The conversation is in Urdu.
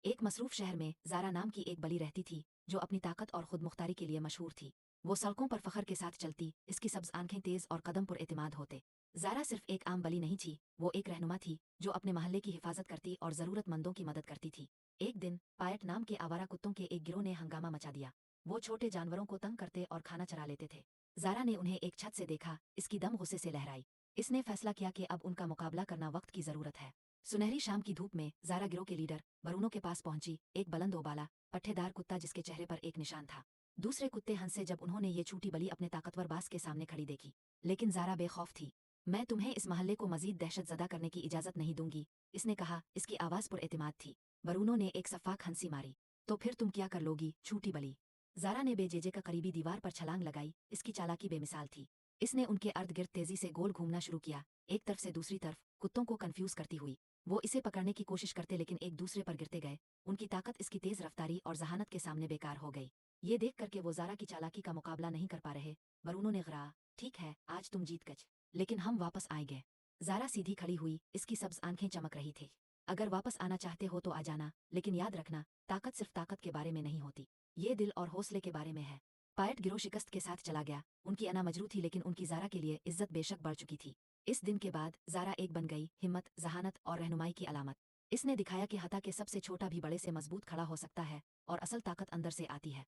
ایک مصروف شہر میں زارا نام کی ایک بلی رہتی تھی جو اپنی طاقت اور خود مختاری کے لیے مشہور تھی۔ وہ سڑکوں پر فخر کے ساتھ چلتی، اس کی سبز آنکھیں تیز اور قدم پر اعتماد ہوتے۔ زارا صرف ایک عام بلی نہیں تھی، وہ ایک رہنما تھی جو اپنے محلے کی حفاظت کرتی اور ضرورت مندوں کی مدد کرتی تھی۔ ایک دن پائٹ نام کے آوارہ کتوں کے ایک گروہ نے ہنگامہ مچا دیا۔ وہ چھوٹے جانوروں کو تنگ کرتے اور کھانا چرا لیتے تھے۔ زارا نے انہیں ایک چھت سے دیکھا، اس کی دم غصے سے لہرائی۔ اس نے فیصلہ کیا کہ اب ان کا مقابلہ کرنا وقت کی ضرورت ہے۔ سنہری شام کی دھوپ میں زارا گروہ کے لیڈر برونو کے پاس پہنچی، ایک بلند اوبالا پٹھے دار کتا جس کے چہرے پر ایک نشان تھا۔ دوسرے کتے ہنسے جب انہوں نے یہ چھوٹی بلی اپنے طاقتور باس کے سامنے کھڑی دیکھی، لیکن زارا بے خوف تھی۔ میں تمہیں اس محلے کو مزید دہشت زدہ کرنے کی اجازت نہیں دوں گی، اس نے کہا، اس کی آواز پر اعتماد تھی۔ برونو نے ایک شفاق ہنسی ماری۔ تو پھر تم کیا کر لوگی، چھوٹی بلی؟ زارا نے بے جیجے کا قریبی دیوار پر چھلانگ لگائی، اس کی چالاکی بے مثال تھی۔ اس نے ان کے ارد گرد تیزی سے گول گھومنا شروع کیا، ایک طرف سے دوسری طرف، کتوں کو کنفیوز کرتی ہوئی۔ وہ اسے پکڑنے کی کوشش کرتے لیکن ایک دوسرے پر گرتے گئے، ان کی طاقت اس کی تیز رفتاری اور ذہانت کے سامنے بیکار ہو گئی۔ یہ دیکھ کر کہ وہ زارا کی چالاکی کا مقابلہ نہیں کر پا رہے، برونو نے غرایا، ٹھیک ہے، آج تم جیت گچ، لیکن ہم واپس آئیں گے۔ زارا سیدھی کھڑی ہوئی، اس کی سبز آنکھیں چمک رہی تھی۔ اگر واپس آنا چاہتے ہو تو آ جانا، لیکن یاد رکھنا، طاقت صرف طاقت کے بارے میں نہیں ہوتی، یہ دل اور حوصلے کے بارے میں ہے۔ پائٹ گروہ شکست کے ساتھ چلا گیا، ان کی انا مجروح تھی لیکن ان کی زارا کے لیے عزت بے شک بڑھ چکی تھی۔ اس دن کے بعد زارا ایک بن گئی، ہمت، ذہانت اور رہنمائی کی علامت۔ اس نے دکھایا کہ حتیٰ کہ سب سے چھوٹا بھی بڑے سے مضبوط کھڑا ہو سکتا ہے، اور اصل طاقت اندر سے آتی ہے۔